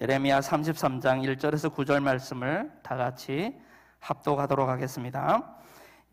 예레미야 33장 1절에서 9절 말씀을 다 같이 합독하도록 하겠습니다.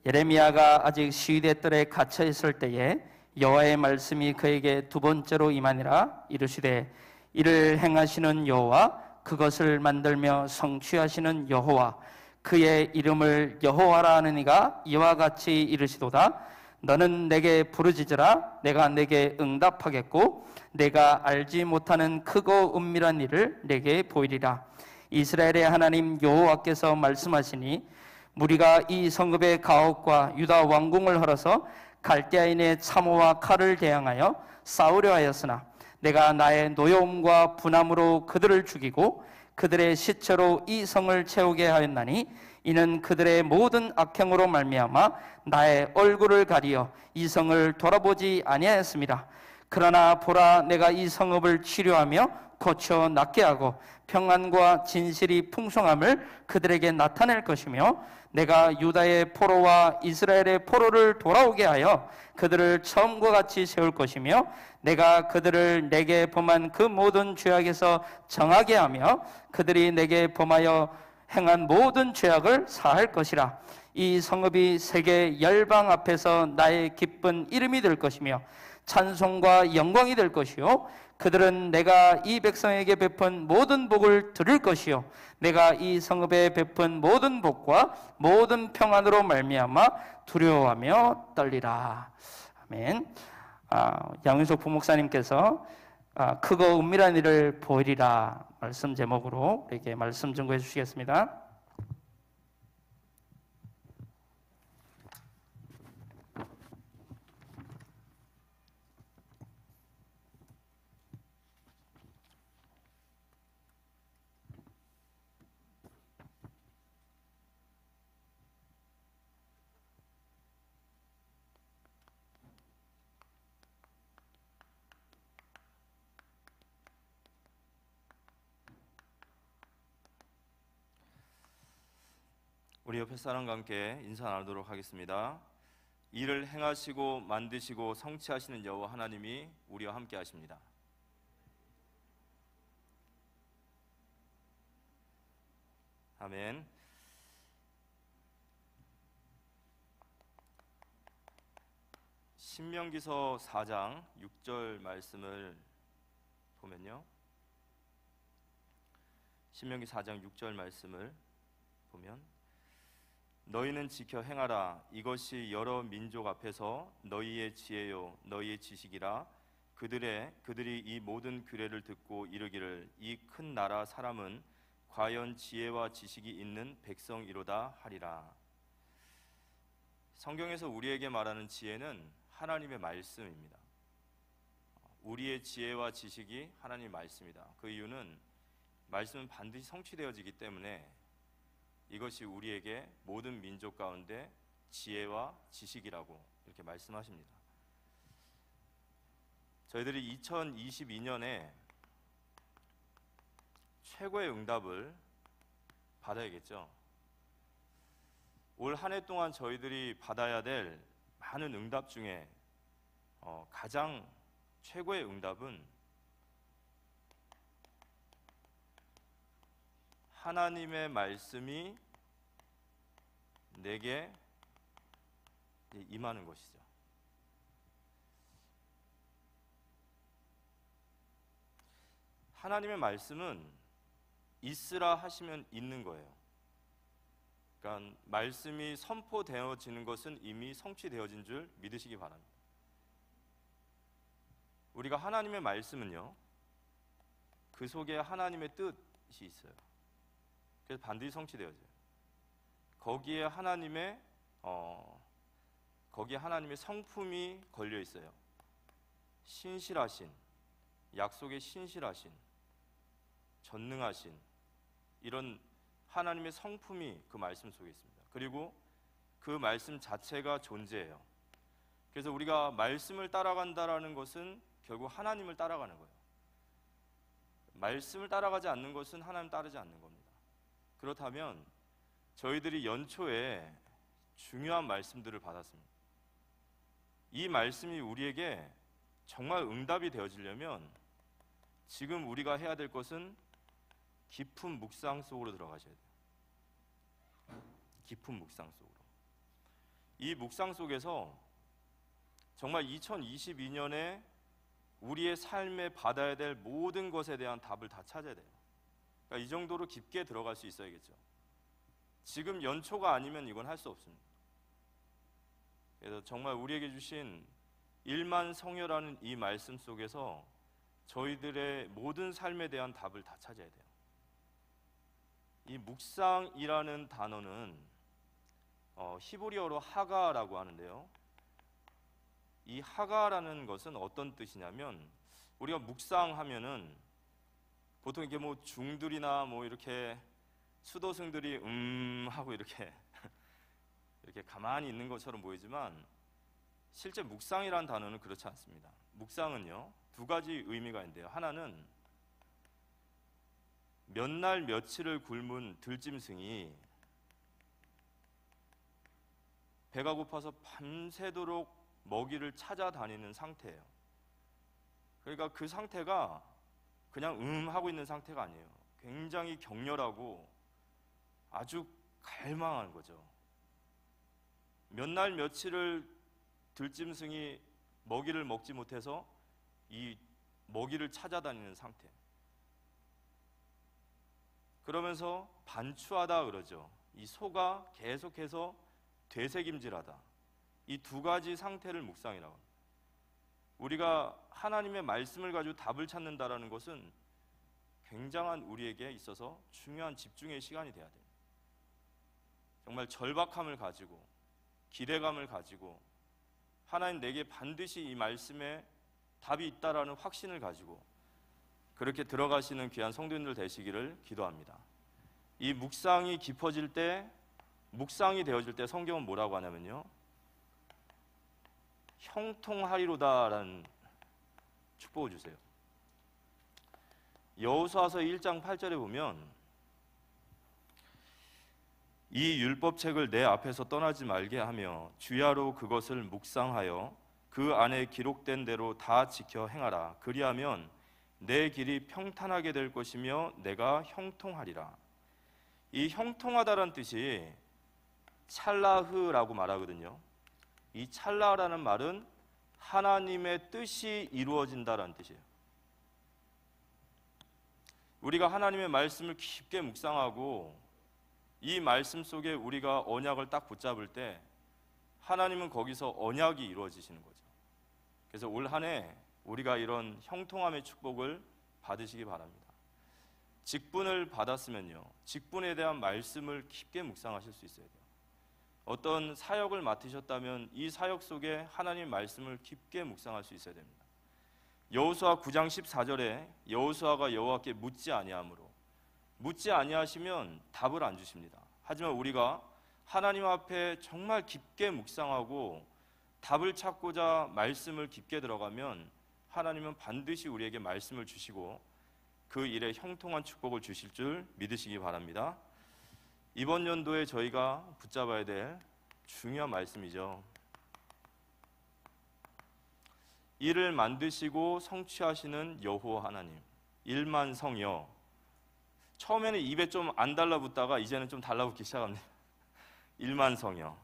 예레미야가 아직 시위대 뜰에 갇혀 있을 때에 여호와의 말씀이 그에게 두 번째로 임하니라. 이르시되 이를 행하시는 여호와, 그것을 만들며 성취하시는 여호와, 그의 이름을 여호와라 하는 이가 이와 같이 이르시도다. 너는 내게 부르짖으라. 내가 내게 응답하겠고 내가 알지 못하는 크고 은밀한 일을 내게 보이리라. 이스라엘의 하나님 여호와께서 말씀하시니 무리가 이 성읍의 가옥과 유다 왕궁을 헐어서 갈대아인의 참호와 칼을 대항하여 싸우려 하였으나 내가 나의 노여움과 분함으로 그들을 죽이고 그들의 시체로 이 성을 채우게 하였나니 이는 그들의 모든 악행으로 말미암아 나의 얼굴을 가리어 이 성을 돌아보지 아니하였습니다. 그러나 보라, 내가 이 성읍을 치료하며 고쳐 낫게 하고 평안과 진실이 풍성함을 그들에게 나타낼 것이며 내가 유다의 포로와 이스라엘의 포로를 돌아오게 하여 그들을 처음과 같이 세울 것이며 내가 그들을 내게 범한 그 모든 죄악에서 정하게 하며 그들이 내게 범하여 행한 모든 죄악을 사할 것이라. 이 성읍이 세계 열방 앞에서 나의 기쁜 이름이 될 것이며 찬송과 영광이 될 것이요 그들은 내가 이 백성에게 베푼 모든 복을 들을 것이요 내가 이 성읍에 베푼 모든 복과 모든 평안으로 말미암아 두려워하며 떨리라. 아멘. 양윤석 부목사님께서 크고 은밀한 일을 보이리라 말씀 제목으로 이렇게 말씀 증거해 주시겠습니다. 우리 옆에 사람과 함께 인사 나누도록 하겠습니다. 일을 행하시고 만드시고 성취하시는 여호와 하나님이 우리와 함께 하십니다. 아멘. 신명기서 4장 6절 말씀을 보면요, 신명기 4장 6절 말씀을 보면 너희는 지켜 행하라. 이것이 여러 민족 앞에서 너희의 지혜요 너희의 지식이라. 그들이 이 모든 규례를 듣고 이르기를 이 큰 나라 사람은 과연 지혜와 지식이 있는 백성이로다 하리라. 성경에서 우리에게 말하는 지혜는 하나님의 말씀입니다. 우리의 지혜와 지식이 하나님의 말씀이다. 그 이유는 말씀은 반드시 성취되어지기 때문에 이것이 우리에게 모든 민족 가운데 지혜와 지식이라고 이렇게 말씀하십니다. 저희들이 2022년에 최고의 응답을 받아야겠죠. 올 한 해 동안 저희들이 받아야 될 많은 응답 중에 가장 최고의 응답은 하나님의 말씀이 내게 임하는 것이죠. 하나님의 말씀은 있으라 하시면 있는 거예요. 그러니까 말씀이 선포되어지는 것은 이미 성취되어진 줄 믿으시기 바랍니다. 우리가 하나님의 말씀은요, 그 속에 하나님의 뜻이 있어요. 그래서 반드시 성취되어져요. 거기에 하나님의 성품이 걸려 있어요. 신실하신, 약속의 신실하신, 전능하신, 이런 하나님의 성품이 그 말씀 속에 있습니다. 그리고 그 말씀 자체가 존재해요. 그래서 우리가 말씀을 따라간다라는 것은 결국 하나님을 따라가는 거예요. 말씀을 따라가지 않는 것은 하나님 따르지 않는 겁니다. 그렇다면 저희들이 연초에 중요한 말씀들을 받았습니다. 이 말씀이 우리에게 정말 응답이 되어지려면 지금 우리가 해야 될 것은 깊은 묵상 속으로 들어가셔야 돼요. 깊은 묵상 속으로. 이 묵상 속에서 정말 2022년에 우리의 삶에 받아야 될 모든 것에 대한 답을 다 찾아야 돼요. 그러니까 이 정도로 깊게 들어갈 수 있어야겠죠. 지금 연초가 아니면 이건 할 수 없습니다. 그래서 정말 우리에게 주신 일만성여라는 이 말씀 속에서 저희들의 모든 삶에 대한 답을 다 찾아야 돼요. 이 묵상이라는 단어는 히브리어로 하가라고 하는데요. 이 하가라는 것은 어떤 뜻이냐면, 우리가 묵상하면은 보통 이게 뭐 중들이나 뭐 이렇게 수도승들이 하고 이렇게 가만히 있는 것처럼 보이지만, 실제 묵상이라는 단어는 그렇지 않습니다. 묵상은요, 두 가지 의미가 있는데요. 하나는 몇 날 며칠을 굶은 들짐승이 배가 고파서 밤새도록 먹이를 찾아다니는 상태예요. 그러니까 그 상태가 그냥 하고 있는 상태가 아니에요. 굉장히 격렬하고 아주 갈망한 거죠. 몇 날 며칠을 들짐승이 먹이를 먹지 못해서 이 먹이를 찾아다니는 상태. 그러면서 반추하다 그러죠. 이 소가 계속해서 되새김질하다. 이 두 가지 상태를 묵상이라고 합니다. 우리가 하나님의 말씀을 가지고 답을 찾는다라는 것은 굉장한 우리에게 있어서 중요한 집중의 시간이 돼야 돼요. 정말 절박함을 가지고 기대감을 가지고 하나님 내게 반드시 이 말씀에 답이 있다라는 확신을 가지고 그렇게 들어가시는 귀한 성도님들 되시기를 기도합니다. 이 묵상이 깊어질 때, 묵상이 되어질 때 성경은 뭐라고 하냐면요, 형통하리로다라는 축복을 주세요. 여호수아서 1장 8절에 보면, 이 율법책을 내 앞에서 떠나지 말게 하며 주야로 그것을 묵상하여 그 안에 기록된 대로 다 지켜 행하라. 그리하면 내 길이 평탄하게 될 것이며 내가 형통하리라. 이 형통하다라는 뜻이 찰라흐라고 말하거든요. 이 찰라라는 말은 하나님의 뜻이 이루어진다라는 뜻이에요. 우리가 하나님의 말씀을 깊게 묵상하고 이 말씀 속에 우리가 언약을 딱 붙잡을 때 하나님은 거기서 언약이 이루어지시는 거죠. 그래서 올 한 해 우리가 이런 형통함의 축복을 받으시기 바랍니다. 직분을 받았으면요, 직분에 대한 말씀을 깊게 묵상하실 수 있어야 돼요. 어떤 사역을 맡으셨다면 이 사역 속에 하나님의 말씀을 깊게 묵상할 수 있어야 됩니다. 여호수아 9장 14절에 여호수아가 여호와께 묻지 아니하므로, 묻지 아니하시면 답을 안 주십니다. 하지만 우리가 하나님 앞에 정말 깊게 묵상하고 답을 찾고자 말씀을 깊게 들어가면 하나님은 반드시 우리에게 말씀을 주시고 그 일에 형통한 축복을 주실 줄 믿으시기 바랍니다. 이번 연도에 저희가 붙잡아야 될 중요한 말씀이죠. 일을 만드시고 성취하시는 여호와 하나님, 일만성여. 처음에는 입에 좀 안 달라붙다가 이제는 좀 달라붙기 시작합니다. 일만성여.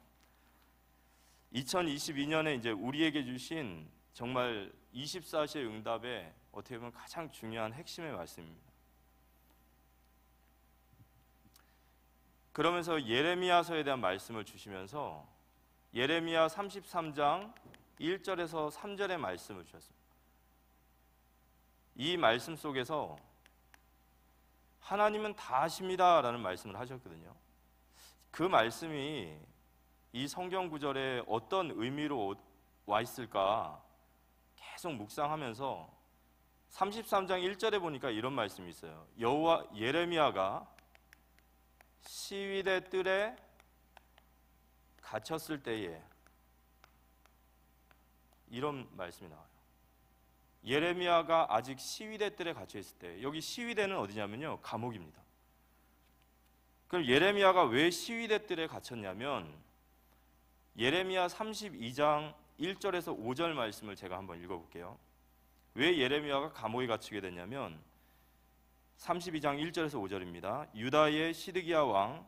2022년에 이제 우리에게 주신 정말 24시의 응답에 어떻게 보면 가장 중요한 핵심의 말씀입니다. 그러면서 예레미야서에 대한 말씀을 주시면서 예레미야 33장 1절에서 3절의 말씀을 주셨습니다. 이 말씀 속에서 하나님은 다 아십니다라는 말씀을 하셨거든요. 그 말씀이 이 성경 구절에 어떤 의미로 와 있을까 계속 묵상하면서 33장 1절에 보니까 이런 말씀이 있어요. 여호와 예레미야가 시위대 뜰에 갇혔을 때에, 이런 말씀이 나와요. 예레미야가 아직 시위대 뜰에 갇혀 있을 때, 여기 시위대는 어디냐면요, 감옥입니다. 그럼 예레미야가 왜 시위대 뜰에 갇혔냐면 예레미야 32장 1절에서 5절 말씀을 제가 한번 읽어볼게요. 왜 예레미야가 감옥에 갇히게 됐냐면 32장 1절에서 5절입니다. 유다의 시드기야 왕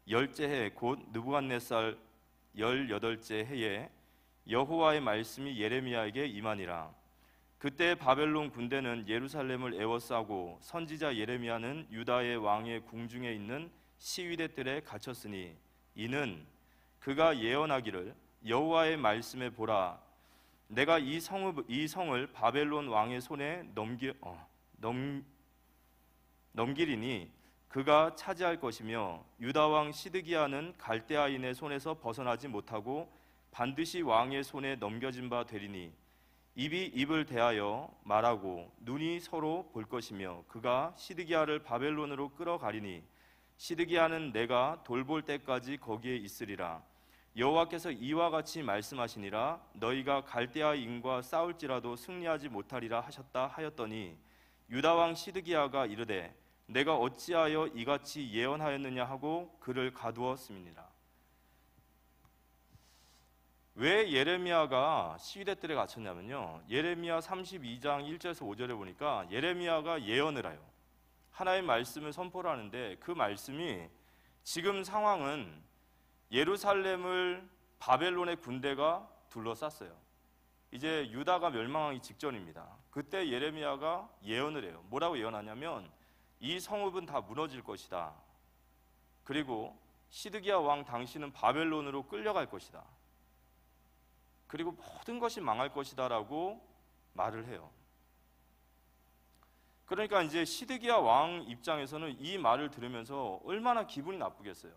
10째 해 곧 느부갓네살 18째 해에 여호와의 말씀이 예레미야에게 임하니라. 그때 바벨론 군대는 예루살렘을 에워싸고 선지자 예레미야는 유다의 왕의 궁중에 있는 시위대들에 갇혔으니 이는 그가 예언하기를 여호와의 말씀에 보라 내가 이 성을 바벨론 왕의 손에 넘기리니 그가 차지할 것이며 유다 왕 시드기야는 갈대아인의 손에서 벗어나지 못하고 반드시 왕의 손에 넘겨진 바 되리니 입이 입을 대하여 말하고 눈이 서로 볼 것이며 그가 시드기야를 바벨론으로 끌어가리니 시드기야는 내가 돌볼 때까지 거기에 있으리라. 여호와께서 이와 같이 말씀하시니라. 너희가 갈대아인과 싸울지라도 승리하지 못하리라 하셨다 하였더니 유다 왕 시드기야가 이르되 내가 어찌하여 이같이 예언하였느냐 하고 그를 가두었음이니라. 왜 예레미야가 시위대들에 갇혔냐면요, 예레미야 32장 1절에서 5절에 보니까 예레미야가 예언을 해요. 하나의 말씀을 선포를 하는데 그 말씀이 지금 상황은 예루살렘을 바벨론의 군대가 둘러쌌어요. 이제 유다가 멸망하기 직전입니다. 그때 예레미야가 예언을 해요. 뭐라고 예언하냐면 이 성읍은 다 무너질 것이다. 그리고 시드기야 왕 당신은 바벨론으로 끌려갈 것이다. 그리고 모든 것이 망할 것이다 라고 말을 해요. 그러니까 이제 시드기야 왕 입장에서는 이 말을 들으면서 얼마나 기분이 나쁘겠어요.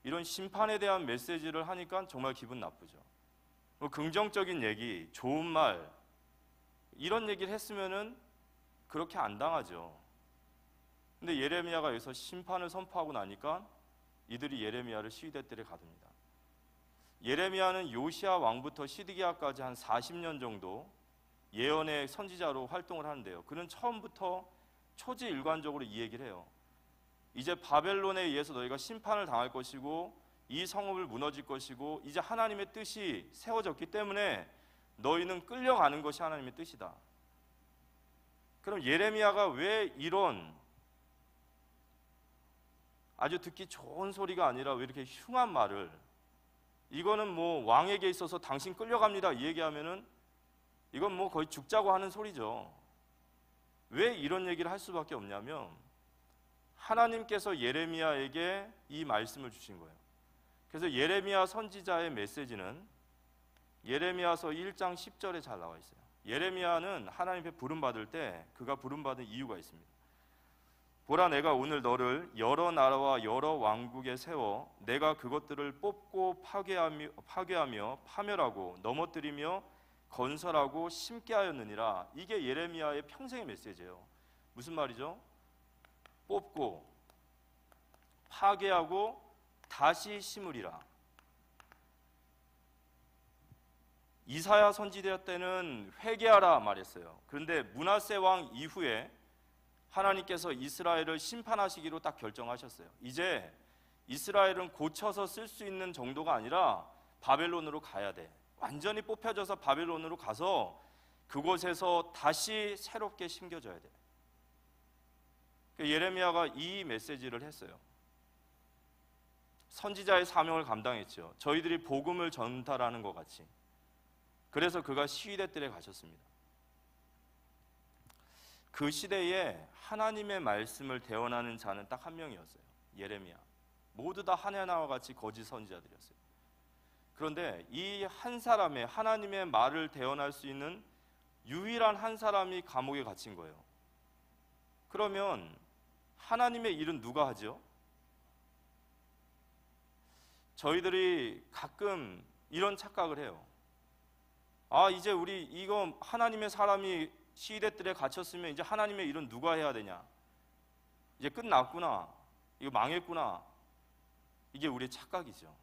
이런 심판에 대한 메시지를 하니까 정말 기분 나쁘죠. 긍정적인 얘기, 좋은 말 이런 얘기를 했으면은 그렇게 안 당하죠. 근데 예레미야가 여기서 심판을 선포하고 나니까 이들이 예레미야를 시위대들에 가둡니다. 예레미야는 요시야 왕부터 시드기야까지 한 40년 정도 예언의 선지자로 활동을 하는데요. 그는 처음부터 초지일관적으로 이 얘기를 해요. 이제 바벨론에 의해서 너희가 심판을 당할 것이고 이 성읍을 무너질 것이고 이제 하나님의 뜻이 세워졌기 때문에 너희는 끌려가는 것이 하나님의 뜻이다. 그럼 예레미야가 왜 이런 아주 듣기 좋은 소리가 아니라 왜 이렇게 흉한 말을, 이거는 뭐 왕에게 있어서 당신 끌려갑니다 이 얘기하면은 이건 뭐 거의 죽자고 하는 소리죠. 왜 이런 얘기를 할 수밖에 없냐면 하나님께서 예레미야에게 이 말씀을 주신 거예요. 그래서 예레미야 선지자의 메시지는 예레미야서 1장 10절에 잘 나와 있어요. 예레미야는 하나님께 부름받을 때 그가 부름받은 이유가 있습니다. 보라 내가 오늘 너를 여러 나라와 여러 왕국에 세워 내가 그것들을 뽑고 파괴하며 파멸하고 넘어뜨리며 건설하고 심게 하였느니라. 이게 예레미야의 평생의 메시지예요. 무슨 말이죠? 뽑고 파괴하고 다시 심으리라. 이사야 선지자 때는 회개하라 말했어요. 그런데 므낫세 왕 이후에 하나님께서 이스라엘을 심판하시기로 딱 결정하셨어요. 이제 이스라엘은 고쳐서 쓸 수 있는 정도가 아니라 바벨론으로 가야 돼. 완전히 뽑혀져서 바벨론으로 가서 그곳에서 다시 새롭게 심겨져야 돼. 예레미야가 이 메시지를 했어요. 선지자의 사명을 감당했죠. 저희들이 복음을 전달하는 것 같이. 그래서 그가 시위대들에 가셨습니다. 그 시대에 하나님의 말씀을 대언하는 자는 딱 한 명이었어요. 예레미야. 모두 다 하나나와 같이 거짓 선지자들이었어요. 그런데 이 한 사람의 하나님의 말을 대언할 수 있는 유일한 한 사람이 감옥에 갇힌 거예요. 그러면 하나님의 일은 누가 하죠? 저희들이 가끔 이런 착각을 해요. 아, 이제 우리 이거 하나님의 사람이 시위대들에 갇혔으면 이제 하나님의 일은 누가 해야 되냐? 이제 끝났구나. 이거 망했구나. 이게 우리의 착각이죠.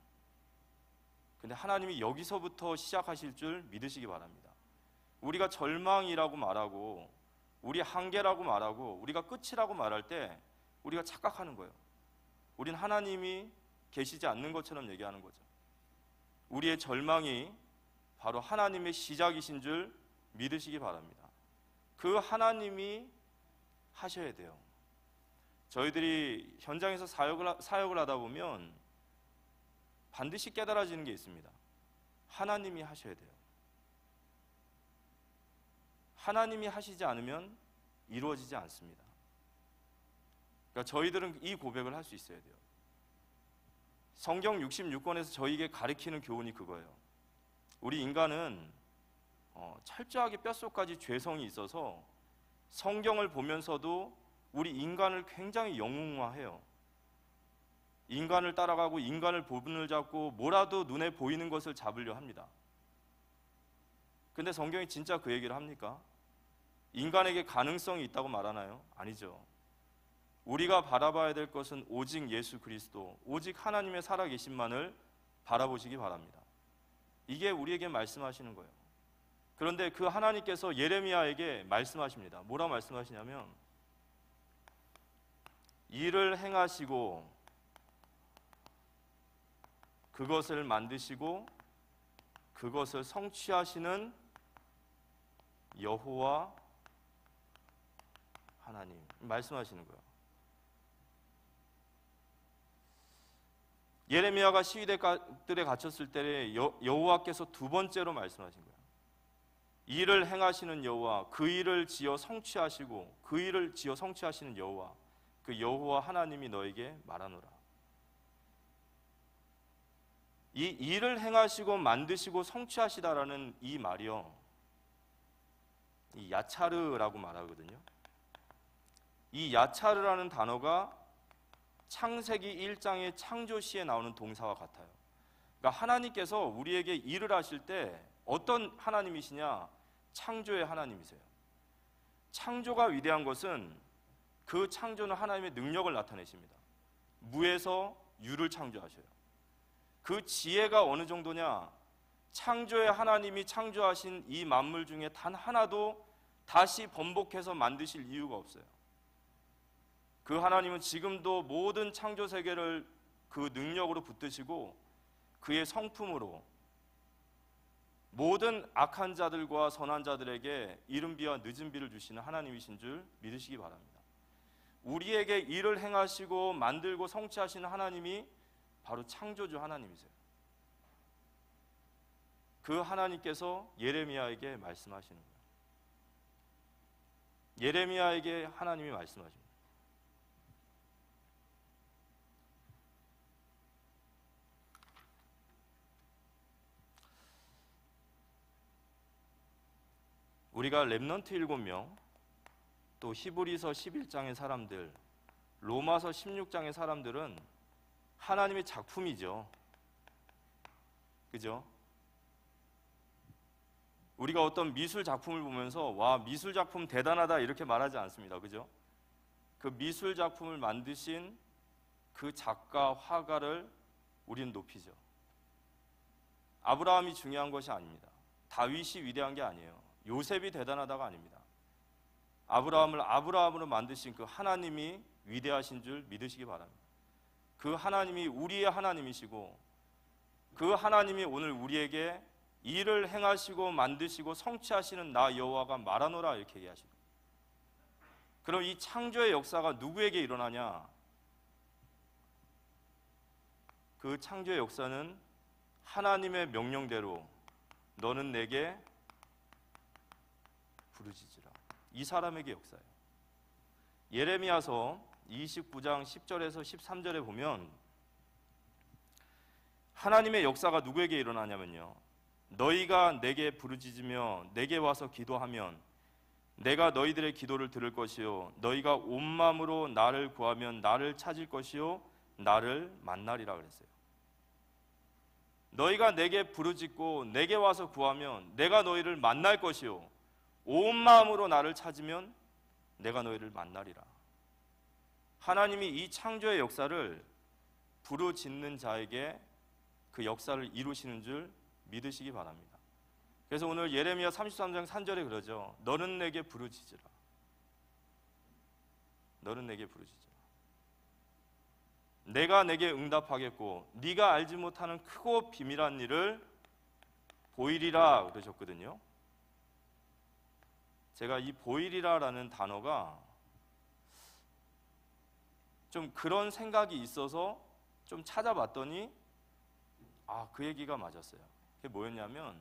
근데 하나님이 여기서부터 시작하실 줄 믿으시기 바랍니다. 우리가 절망이라고 말하고 우리 한계라고 말하고 우리가 끝이라고 말할 때 우리가 착각하는 거예요. 우린 하나님이 계시지 않는 것처럼 얘기하는 거죠. 우리의 절망이 바로 하나님의 시작이신 줄 믿으시기 바랍니다. 그 하나님이 하셔야 돼요. 저희들이 현장에서 사역을 하다 보면 반드시 깨달아지는 게 있습니다. 하나님이 하셔야 돼요. 하나님이 하시지 않으면 이루어지지 않습니다. 그러니까 저희들은 이 고백을 할 수 있어야 돼요. 성경 66권에서 저희에게 가르치는 교훈이 그거예요. 우리 인간은 철저하게 뼛속까지 죄성이 있어서 성경을 보면서도 우리 인간을 굉장히 영웅화해요. 인간을 따라가고 인간을 본을 잡고 뭐라도 눈에 보이는 것을 잡으려 합니다. 근데 성경이 진짜 그 얘기를 합니까? 인간에게 가능성이 있다고 말하나요? 아니죠. 우리가 바라봐야 될 것은 오직 예수 그리스도, 오직 하나님의 살아계심만을 바라보시기 바랍니다. 이게 우리에게 말씀하시는 거예요. 그런데 그 하나님께서 예레미야에게 말씀하십니다. 뭐라고 말씀하시냐면, 일을 행하시고 그것을 만드시고 그것을 성취하시는 여호와 하나님 말씀하시는 거예요. 예레미야가 시위대들에 갇혔을 때 여호와께서 두 번째로 말씀하신 거예요. 일을 행하시는 여호와, 그 일을 지어 성취하시고 그 일을 지어 성취하시는 여호와, 그 여호와 하나님이 너에게 말하노라. 이 일을 행하시고 만드시고 성취하시다라는 이 말이요, 이 야차르라고 말하거든요. 이 야차르라는 단어가 창세기 1장의 창조시에 나오는 동사와 같아요. 그러니까 하나님께서 우리에게 일을 하실 때 어떤 하나님이시냐? 창조의 하나님이세요. 창조가 위대한 것은 그 창조는 하나님의 능력을 나타내십니다. 무에서 유를 창조하셔요. 그 지혜가 어느 정도냐? 창조의 하나님이 창조하신 이 만물 중에 단 하나도 다시 번복해서 만드실 이유가 없어요. 그 하나님은 지금도 모든 창조 세계를 그 능력으로 붙드시고 그의 성품으로 모든 악한 자들과 선한 자들에게 이른 비와 늦은 비를 주시는 하나님이신 줄 믿으시기 바랍니다. 우리에게 일을 행하시고 만들고 성취하시는 하나님이 바로 창조주 하나님이세요. 그 하나님께서 예레미야에게 말씀하시는 거예요. 예레미야에게 하나님이 말씀하십니다. 우리가 렘넌트 7명, 또 히브리서 11장의 사람들, 로마서 16장의 사람들은 하나님의 작품이죠. 그죠? 우리가 어떤 미술 작품을 보면서 와, 미술 작품 대단하다 이렇게 말하지 않습니다. 그죠? 그 미술 작품을 만드신 그 작가, 화가를 우리는 높이죠. 아브라함이 중요한 것이 아닙니다. 다윗이 위대한 게 아니에요. 요셉이 대단하다가 아닙니다. 아브라함을 아브라함으로 만드신 그 하나님이 위대하신 줄 믿으시기 바랍니다. 그 하나님이 우리의 하나님이시고 그 하나님이 오늘 우리에게 일을 행하시고 만드시고 성취하시는 나 여호와가 말하노라 이렇게 얘기하십니다. 그럼 이 창조의 역사가 누구에게 일어나냐? 그 창조의 역사는 하나님의 명령대로 너는 내게 부르짖으라. 이 사람에게 역사예요. 예레미야서 29장 10절에서 13절에 보면 하나님의 역사가 누구에게 일어나냐면요, 너희가 내게 부르짖으며 내게 와서 기도하면 내가 너희들의 기도를 들을 것이요 너희가 온 마음으로 나를 구하면 나를 찾을 것이요 나를 만나리라 그랬어요. 너희가 내게 부르짖고 내게 와서 구하면 내가 너희를 만날 것이요 온 마음으로 나를 찾으면 내가 너희를 만나리라. 하나님이 이 창조의 역사를 부르짖는 자에게 그 역사를 이루시는 줄 믿으시기 바랍니다. 그래서 오늘 예레미야 33장 3절에 그러죠. 너는 내게 부르짖으라. 너는 내게 부르짖으라. 내가 내게 응답하겠고 네가 알지 못하는 크고 비밀한 일을 보이리라 그러셨거든요. 제가 이 보이리라라는 단어가 좀 그런 생각이 있어서 좀 찾아봤더니 그 얘기가 맞았어요. 그게 뭐였냐면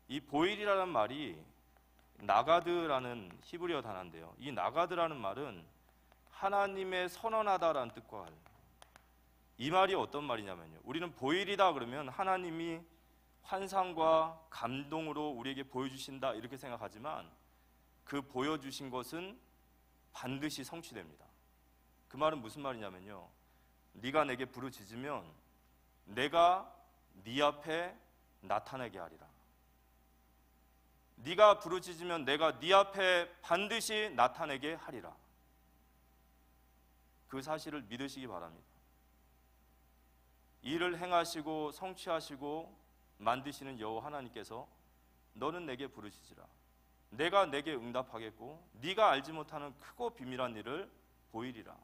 이 보일이라는 말이 나가드라는 히브리어 단어인데요. 이 나가드라는 말은 하나님의 선언하다라는 뜻과 이 말이 어떤 말이냐면요. 우리는 보일이다 그러면 하나님이 환상과 감동으로 우리에게 보여주신다 이렇게 생각하지만 그 보여주신 것은 반드시 성취됩니다. 그 말은 무슨 말이냐면요. 네가 내게 부르짖으면 내가 네 앞에 나타나게 하리라. 네가 부르짖으면 내가 네 앞에 반드시 나타내게 하리라. 그 사실을 믿으시기 바랍니다. 일을 행하시고 성취하시고 만드시는 여호와 하나님께서 너는 내게 부르짖으라. 내가 내게 응답하겠고 네가 알지 못하는 크고 비밀한 일을 보이리라.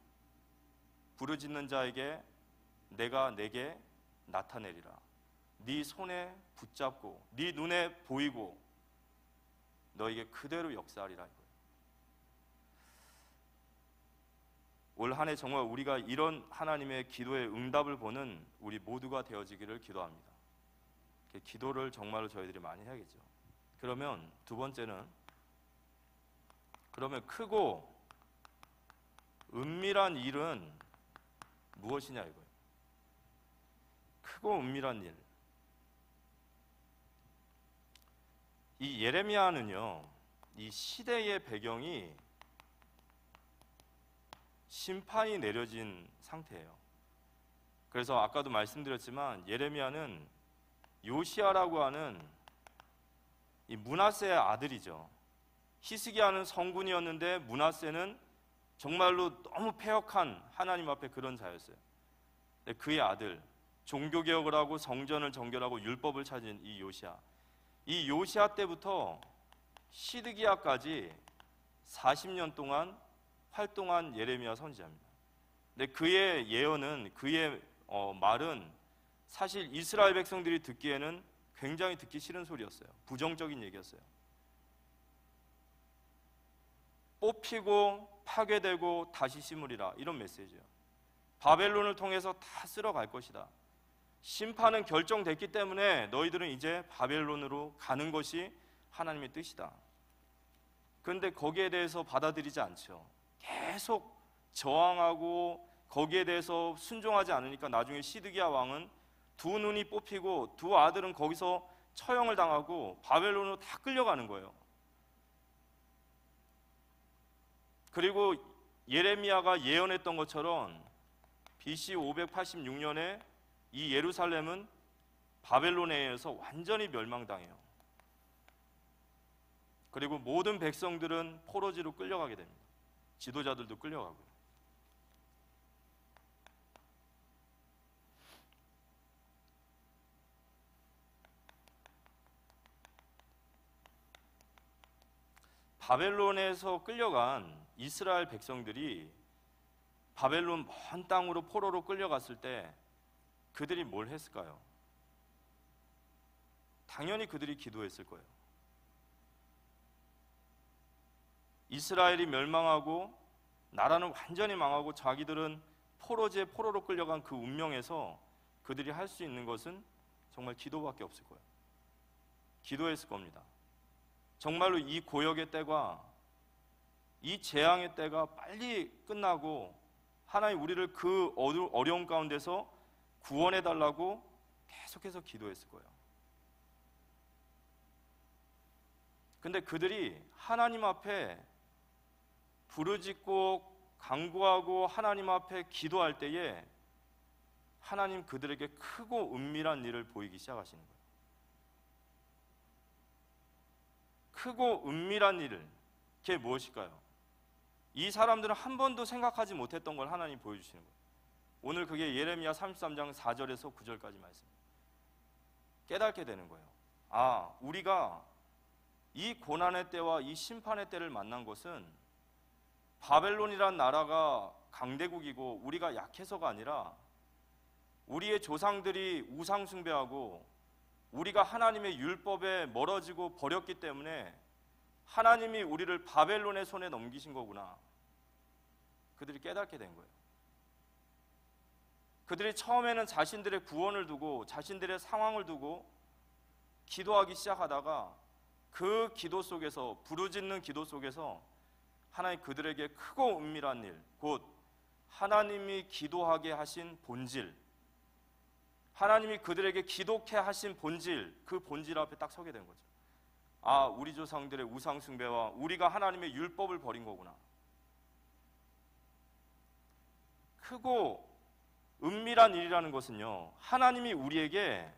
부르짖는 자에게 내가 내게 나타내리라. 네 손에 붙잡고 네 눈에 보이고 너에게 그대로 역사하리라. 올 한 해 정말 우리가 이런 하나님의 기도의 응답을 보는 우리 모두가 되어지기를 기도합니다. 기도를 정말로 저희들이 많이 해야겠죠. 그러면 두 번째는 그러면 크고 은밀한 일은 무엇이냐 이거예요. 크고 은밀한 일. 이 예레미야는요, 이 시대의 배경이 심판이 내려진 상태예요. 그래서 아까도 말씀드렸지만 예레미야는 요시야라고 하는 이 므낫세의 아들이죠. 히스기야는 성군이었는데 므낫세는 정말로 너무 패역한 하나님 앞에 그런 자였어요. 그의 아들, 종교개혁을 하고 성전을 정결하고 율법을 찾은 이 요시야. 이 요시야 때부터 시드기야까지 40년 동안 활동한 예레미야 선지자입니다. 근데 그의 예언은, 그의 말은 사실 이스라엘 백성들이 듣기에는 굉장히 듣기 싫은 소리였어요. 부정적인 얘기였어요. 뽑히고 파괴되고 다시 심으리라, 이런 메시지예요. 바벨론을 통해서 다 쓸어갈 것이다. 심판은 결정됐기 때문에 너희들은 이제 바벨론으로 가는 것이 하나님의 뜻이다. 그런데 거기에 대해서 받아들이지 않죠. 계속 저항하고 거기에 대해서 순종하지 않으니까 나중에 시드기야 왕은 두 눈이 뽑히고 두 아들은 거기서 처형을 당하고 바벨론으로 다 끌려가는 거예요. 그리고 예레미야가 예언했던 것처럼 BC 586년에 이 예루살렘은 바벨론에 의해서 완전히 멸망당해요. 그리고 모든 백성들은 포로지로 끌려가게 됩니다. 지도자들도 끌려가고요. 바벨론에서 끌려간 이스라엘 백성들이 바벨론 먼 땅으로 포로로 끌려갔을 때 그들이 뭘 했을까요? 당연히 그들이 기도했을 거예요. 이스라엘이 멸망하고 나라는 완전히 망하고 자기들은 포로지에 포로로 끌려간 그 운명에서 그들이 할 수 있는 것은 정말 기도밖에 없을 거예요. 기도했을 겁니다. 정말로 이 고역의 때가, 이 재앙의 때가 빨리 끝나고 하나님 우리를 그 어려운 가운데서 구원해 달라고 계속해서 기도했을 거예요. 근데 그들이 하나님 앞에 부르짖고 간구하고 하나님 앞에 기도할 때에 하나님 그들에게 크고 은밀한 일을 보이기 시작하시는 거예요. 크고 은밀한 일, 그게 무엇일까요? 이 사람들은 한 번도 생각하지 못했던 걸 하나님 보여주시는 거예요. 오늘 그게 예레미야 33장 4절에서 9절까지 말씀. 깨닫게 되는 거예요. 아, 우리가 이 고난의 때와 이 심판의 때를 만난 것은 바벨론이란 나라가 강대국이고 우리가 약해서가 아니라 우리의 조상들이 우상 숭배하고 우리가 하나님의 율법에 멀어지고 버렸기 때문에 하나님이 우리를 바벨론의 손에 넘기신 거구나. 그들이 깨닫게 된 거예요. 그들이 처음에는 자신들의 구원을 두고 자신들의 상황을 두고 기도하기 시작하다가 그 기도 속에서, 부르짖는 기도 속에서 하나님 그들에게 크고 은밀한 일, 곧 하나님이 기도하게 하신 본질, 하나님이 그들에게 기도케 하신 본질, 그 본질 앞에 딱 서게 된 거죠. 아, 우리 조상들의 우상 숭배와 우리가 하나님의 율법을 버린 거구나. 크고 은밀한 일이라는 것은요, 하나님이 우리에게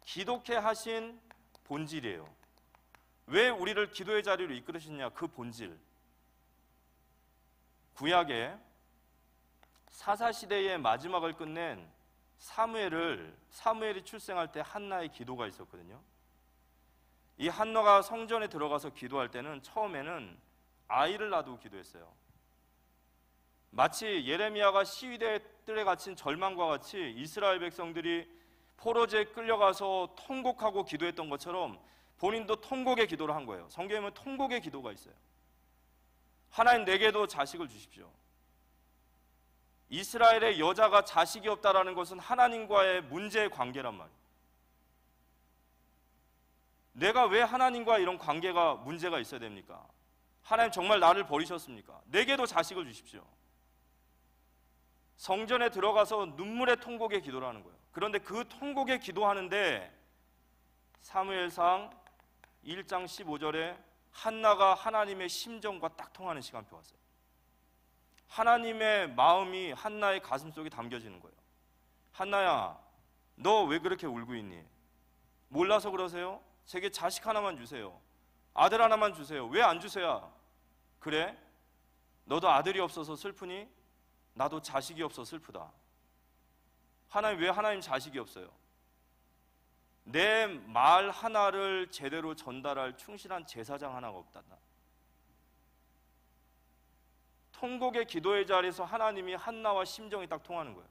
기도케 하신 본질이에요. 왜 우리를 기도의 자리로 이끌으시냐, 그 본질. 구약의 사사시대의 마지막을 끝낸 사무엘이 출생할 때 한나의 기도가 있었거든요. 이 한나가 성전에 들어가서 기도할 때는 처음에는 아이를 놔두고 기도했어요. 마치 예레미야가 시위대 뜰에 갇힌 절망과 같이 이스라엘 백성들이 포로제에 끌려가서 통곡하고 기도했던 것처럼 본인도 통곡의 기도를 한 거예요. 성경에 보면 통곡의 기도가 있어요. 하나님, 내게도 자식을 주십시오. 이스라엘의 여자가 자식이 없다라는 것은 하나님과의 문제의 관계란 말이에요. 내가 왜 하나님과 이런 관계가 문제가 있어야 됩니까? 하나님 정말 나를 버리셨습니까? 내게도 자식을 주십시오. 성전에 들어가서 눈물의 통곡의 기도를 하는 거예요. 그런데 그 통곡의 기도하는데 사무엘상 1장 15절에 한나가 하나님의 심정과 딱 통하는 시간표 왔어요. 하나님의 마음이 한나의 가슴속에 담겨지는 거예요. 한나야, 너 왜 그렇게 울고 있니? 몰라서 그러세요? 제게 자식 하나만 주세요. 아들 하나만 주세요. 왜 안 주세요? 그래? 너도 아들이 없어서 슬프니? 나도 자식이 없어 슬프다. 하나님, 왜 하나님 자식이 없어요? 내 말 하나를 제대로 전달할 충실한 제사장 하나가 없다. 통곡의 기도의 자리에서 하나님이 한나와 심정이 딱 통하는 거예요.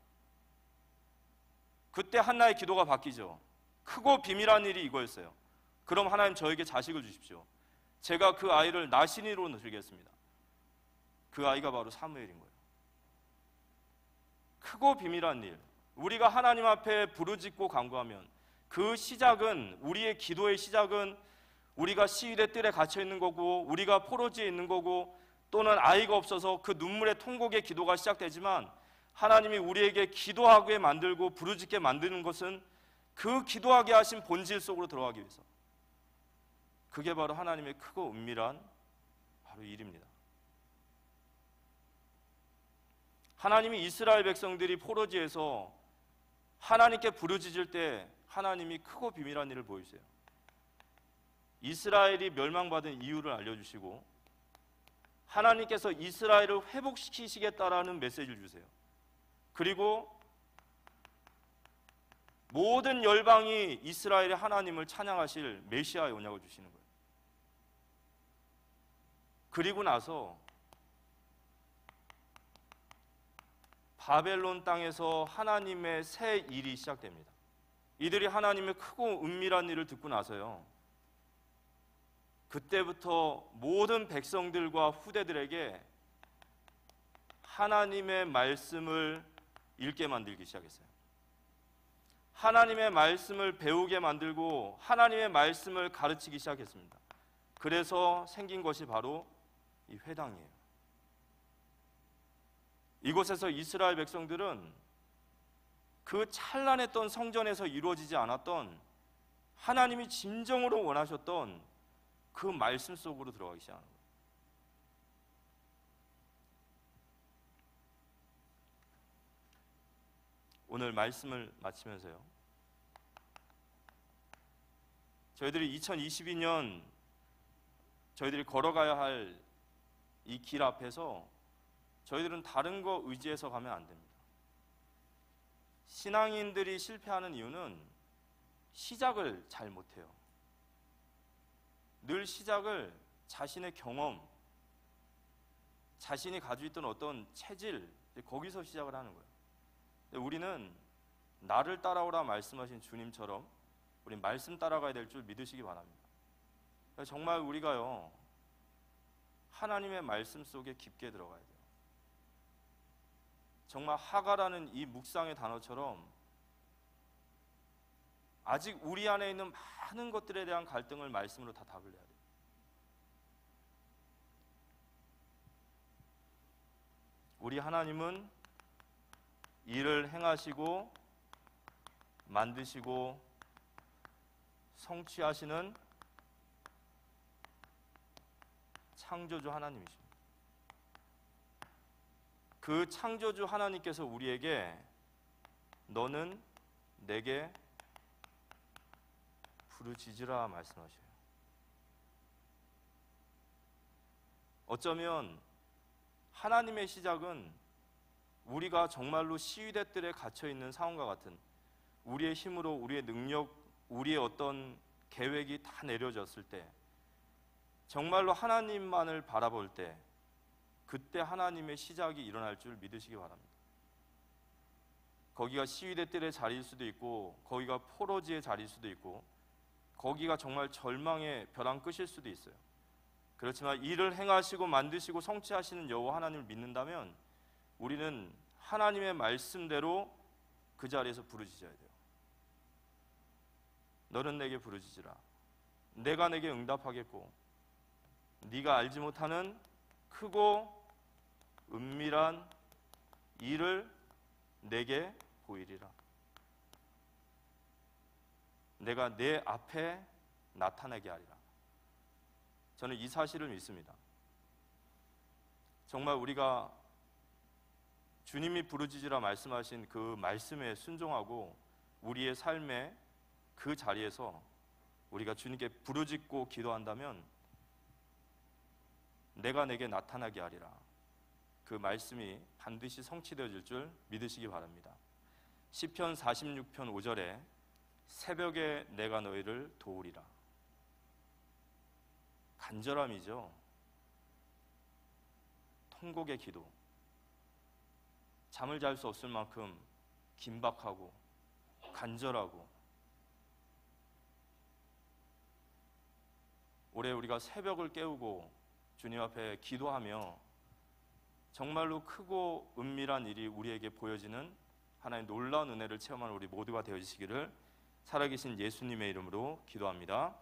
그때 한나의 기도가 바뀌죠. 크고 비밀한 일이 이거였어요. 그럼 하나님, 저에게 자식을 주십시오. 제가 그 아이를 나신이로 드리겠습니다. 그 아이가 바로 사무엘인 거예요. 크고 비밀한 일, 우리가 하나님 앞에 부르짖고 간구하면 그 시작은, 우리의 기도의 시작은 우리가 시위대 뜰에 갇혀 있는 거고, 우리가 포로지에 있는 거고, 또는 아이가 없어서 그 눈물의 통곡의 기도가 시작되지만, 하나님이 우리에게 기도하게 만들고 부르짖게 만드는 것은 그 기도하게 하신 본질 속으로 들어가기 위해서. 그게 바로 하나님의 크고 은밀한 바로 일입니다. 하나님이 이스라엘 백성들이 포로지에서 하나님께 부르짖을 때 하나님이 크고 비밀한 일을 보이세요. 이스라엘이 멸망받은 이유를 알려주시고 하나님께서 이스라엘을 회복시키시겠다라는 메시지를 주세요. 그리고 모든 열방이 이스라엘의 하나님을 찬양하실 메시아의 언약을 주시는 거예요. 그리고 나서 바벨론 땅에서 하나님의 새 일이 시작됩니다. 이들이 하나님의 크고 은밀한 일을 듣고 나서요, 그때부터 모든 백성들과 후대들에게 하나님의 말씀을 읽게 만들기 시작했어요. 하나님의 말씀을 배우게 만들고 하나님의 말씀을 가르치기 시작했습니다. 그래서 생긴 것이 바로 이 회당이에요. 이곳에서 이스라엘 백성들은 그 찬란했던 성전에서 이루어지지 않았던, 하나님이 진정으로 원하셨던 그 말씀 속으로 들어가기 시작하는 거예요. 오늘 말씀을 마치면서요, 저희들이 2022년 저희들이 걸어가야 할 이 길 앞에서 저희들은 다른 거 의지해서 가면 안 됩니다. 신앙인들이 실패하는 이유는 시작을 잘 못해요. 늘 시작을 자신의 경험, 자신이 가지고 있던 어떤 체질, 거기서 시작을 하는 거예요. 근데 우리는 나를 따라오라 말씀하신 주님처럼 우리 말씀 따라가야 될 줄 믿으시기 바랍니다. 정말 우리가요, 하나님의 말씀 속에 깊게 들어가야 돼요. 정말 하가라는 이 묵상의 단어처럼 아직 우리 안에 있는 많은 것들에 대한 갈등을 말씀으로 다 답을 내야 돼요. 우리 하나님은 일을 행하시고 만드시고 성취하시는 창조주 하나님이십니다. 그 창조주 하나님께서 우리에게 너는 내게 부르짖으라 말씀하셔요. 어쩌면 하나님의 시작은 우리가 정말로 시위대들에 갇혀 있는 상황과 같은, 우리의 힘으로 우리의 능력, 우리의 어떤 계획이 다 내려졌을 때, 정말로 하나님만을 바라볼 때, 그때 하나님의 시작이 일어날 줄 믿으시기 바랍니다. 거기가 시위대들의 자리일 수도 있고, 거기가 포로지의 자리일 수도 있고, 거기가 정말 절망의 벼랑 끝일 수도 있어요. 그렇지만 일을 행하시고 만드시고 성취하시는 여호와 하나님을 믿는다면 우리는 하나님의 말씀대로 그 자리에서 부르짖어야 돼요. 너는 내게 부르짖으라. 내가 내게 응답하겠고 네가 알지 못하는 크고 은밀한 일을 내게 보이리라. 내가 내 앞에 나타나게 하리라. 저는 이 사실을 믿습니다. 정말 우리가 주님이 부르짖으라 말씀하신 그 말씀에 순종하고 우리의 삶의 그 자리에서 우리가 주님께 부르짖고 기도한다면 내가 내게 나타나게 하리라. 그 말씀이 반드시 성취되어질 줄 믿으시기 바랍니다. 시편 46편 5절에 새벽에 내가 너희를 도우리라. 간절함이죠. 통곡의 기도. 잠을 잘 수 없을 만큼 긴박하고 간절하고, 올해 우리가 새벽을 깨우고 주님 앞에 기도하며 정말로 크고 은밀한 일이 우리에게 보여지는 하나님의 놀라운 은혜를 체험하는 우리 모두가 되어주시기를 살아계신 예수님의 이름으로 기도합니다.